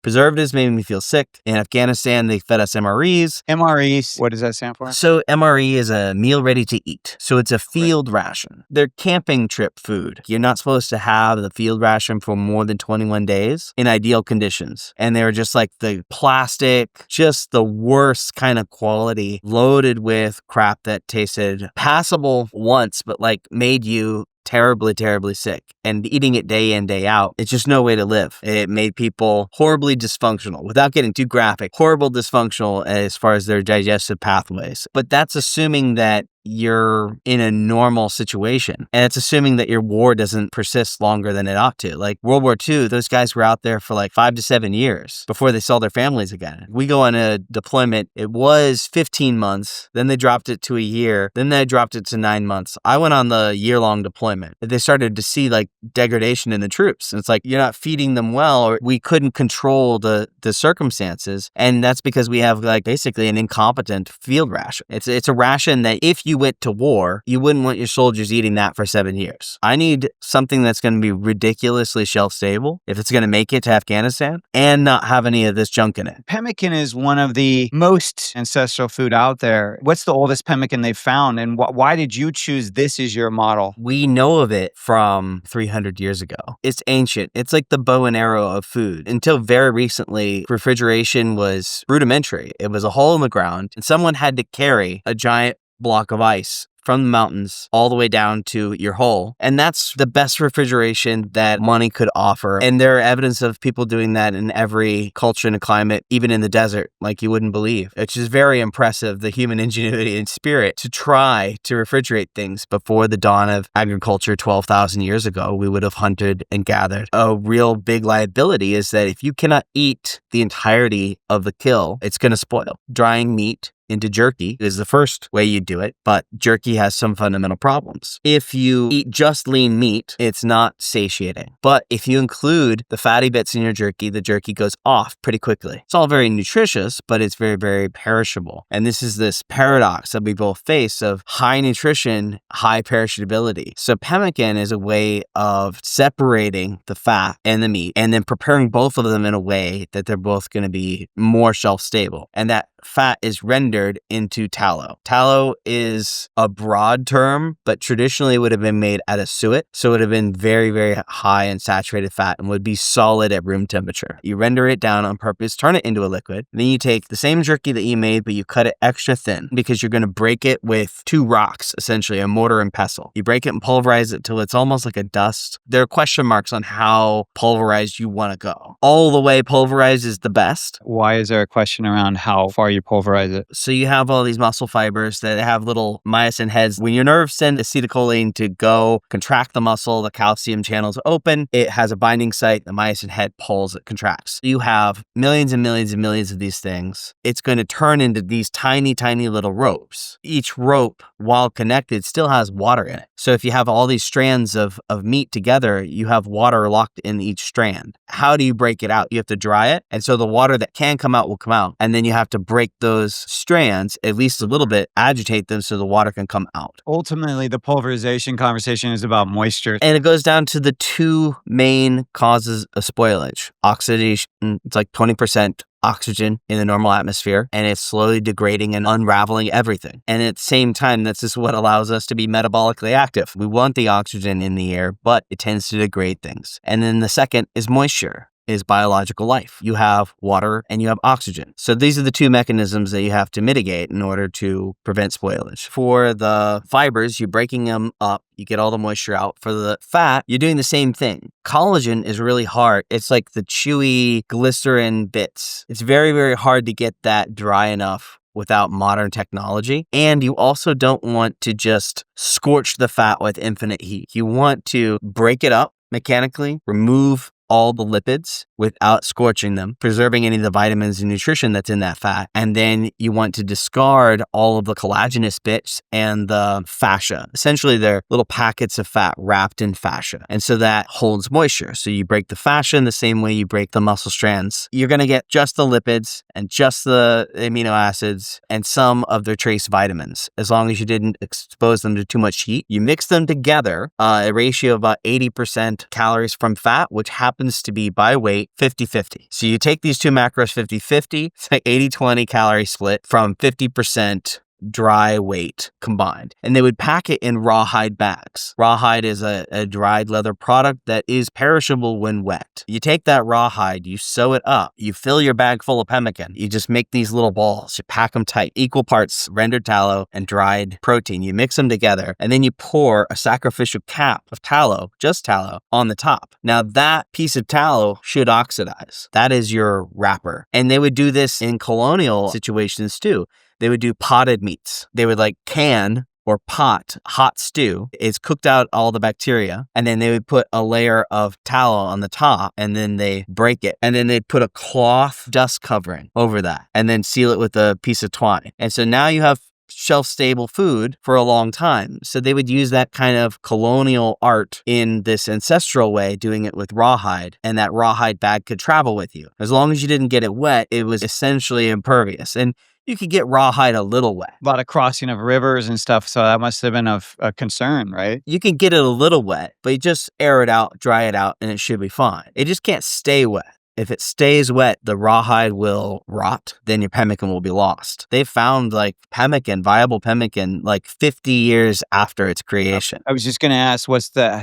Preservatives made me feel sick. In Afghanistan, they fed us MREs. MREs, what does that stand for? So MRE is a meal ready to eat. So it's a field ration. They're camping trip food. You're not supposed to have the field ration for more than 21 days in ideal conditions. And they were just like the plastic, just the worst kind of quality, loaded with crap that tasted passable once, but like made you terribly, terribly sick. And eating it day in, day out, it's just no way to live. It made people horribly dysfunctional. Without getting too graphic, horrible dysfunctional as far as their digestive pathways. But that's assuming that you're in a normal situation. And it's assuming that your war doesn't persist longer than it ought to. Like World War II, those guys were out there for like 5 to 7 years before they saw their families again. We go on a deployment, it was 15 months, then they dropped it to a year, then they dropped it to 9 months. I went on the year-long deployment. They started to see like degradation in the troops. And it's like, you're not feeding them well, or we couldn't control the circumstances. And that's because we have like basically an incompetent field ration. It's a ration that if you went to war, you wouldn't want your soldiers eating that for 7 years. I need something that's going to be ridiculously shelf stable if it's going to make it to Afghanistan and not have any of this junk in it. Pemmican is one of the most ancestral food out there. What's the oldest pemmican they've found, and why did you choose this as your model? We know of it from 300 years ago. It's ancient. It's like the bow and arrow of food. Until very recently, refrigeration was rudimentary. It was a hole in the ground, and someone had to carry a giant block of ice from the mountains all the way down to your hole. And that's the best refrigeration that money could offer. And there are evidence of people doing that in every culture and climate, even in the desert, like you wouldn't believe. It's just very impressive, the human ingenuity and spirit to try to refrigerate things. Before the dawn of agriculture 12,000 years ago, we would have hunted and gathered. A real big liability is that if you cannot eat the entirety of the kill, it's going to spoil. Drying meat into jerky is the first way you do it, but jerky has some fundamental problems. If you eat just lean meat, it's not satiating. But if you include the fatty bits in your jerky, the jerky goes off pretty quickly. It's all very nutritious, but it's very, very perishable. And this is this paradox that we both face of high nutrition, high perishability. So pemmican is a way of separating the fat and the meat and then preparing both of them in a way that they're both going to be more shelf stable. And that fat is rendered into tallow. Tallow is a broad term, but traditionally would have been made out of suet. So it would have been very, very high in saturated fat and would be solid at room temperature. You render it down on purpose, turn it into a liquid. Then you take the same jerky that you made, but you cut it extra thin because you're going to break it with 2 rocks, essentially a mortar and pestle. You break it and pulverize it till it's almost like a dust. There are question marks on how pulverized you want to go. All the way pulverized is the best. Why is there a question around how far you pulverize it? So you have all these muscle fibers that have little myosin heads. When your nerves send acetylcholine to go contract the muscle, the calcium channels open, it has a binding site, the myosin head pulls, it contracts. You have millions and millions and millions of these things. It's going to turn into these tiny, tiny little ropes. Each rope, while connected, still has water in it. So if you have all these strands of meat together, you have water locked in each strand. How do you break it out? You have to dry it. And so the water that can come out will come out. And then you have to break those strands, at least a little bit, agitate them so the water can come out. Ultimately, the pulverization conversation is about moisture. And it goes down to the 2 main causes of spoilage. Oxidation, it's like 20% oxygen in the normal atmosphere, and it's slowly degrading and unraveling everything. And at the same time, this is what allows us to be metabolically active. We want the oxygen in the air, but it tends to degrade things. And then the second is moisture. Is biological life. You have water and you have oxygen. So these are the 2 mechanisms that you have to mitigate in order to prevent spoilage. For the fibers, you're breaking them up. You get all the moisture out. For the fat, you're doing the same thing. Collagen is really hard. It's like the chewy glycerin bits. It's very, very hard to get that dry enough without modern technology. And you also don't want to just scorch the fat with infinite heat. You want to break it up mechanically, remove all the lipids without scorching them, preserving any of the vitamins and nutrition that's in that fat. And then you want to discard all of the collagenous bits and the fascia. Essentially, they're little packets of fat wrapped in fascia. And so that holds moisture. So you break the fascia in the same way you break the muscle strands. You're going to get just the lipids and just the amino acids and some of their trace vitamins, as long as you didn't expose them to too much heat. You mix them together, a ratio of about 80% calories from fat, which happens happens to be by weight 50-50. So you take these two macros 50-50, it's like 80-20 calorie split from 50% dry weight combined. And they would pack it in rawhide bags. Rawhide is a dried leather product that is perishable when wet. You take that rawhide, you sew it up, you fill your bag full of pemmican. You just make these little balls, you pack them tight, equal parts rendered tallow and dried protein. You mix them together, and then you pour a sacrificial cap of tallow, just tallow, on the top. Now that piece of tallow should oxidize. That is your wrapper. And they would do this in colonial situations too. They would do potted meats. They would like can or pot hot stew. It's cooked out all the bacteria. And then they would put a layer of tallow on the top, and then they break it. And then they'd put a cloth dust covering over that and then seal it with a piece of twine. And so now you have shelf-stable food for a long time. So they would use that kind of colonial art in this ancestral way, doing it with rawhide, and that rawhide bag could travel with you. As long as you didn't get it wet, it was essentially impervious. And you could get rawhide a little wet. A lot of crossing of rivers and stuff, so that must have been of a concern, right? You can get it a little wet, but you just air it out, dry it out, and it should be fine. It just can't stay wet. If it stays wet, the rawhide will rot, then your pemmican will be lost. They found like pemmican, viable pemmican, like 50 years after its creation. I was just going to ask,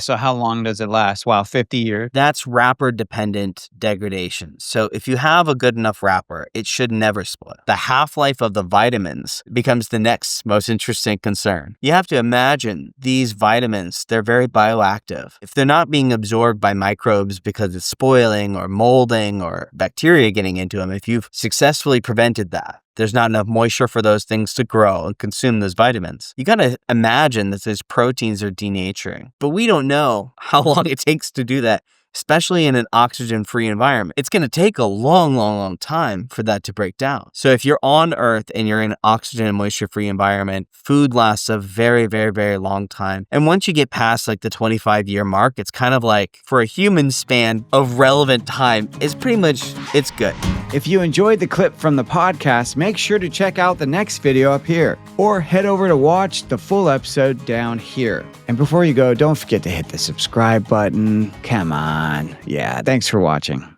so how long does it last? Wow, 50 years? That's wrapper-dependent degradation. So if you have a good enough wrapper, it should never spoil. The half-life of the vitamins becomes the next most interesting concern. You have to imagine these vitamins, they're very bioactive. If they're not being absorbed by microbes because it's spoiling or molding or bacteria getting into them, if you've successfully prevented that, there's not enough moisture for those things to grow and consume those vitamins. You got to imagine that those proteins are denaturing. But we don't know how long it takes to do that, especially in an oxygen-free environment. It's going to take a long time for that to break down. So if you're on Earth and you're in an oxygen and moisture-free environment, food lasts a very long time. And once you get past like the 25-year mark, it's kind of like for a human span of relevant time, it's good. If you enjoyed the clip from the podcast, make sure to check out the next video up here, or head over to watch the full episode down here. And before you go, don't forget to hit the subscribe button. Come on. Yeah, thanks for watching.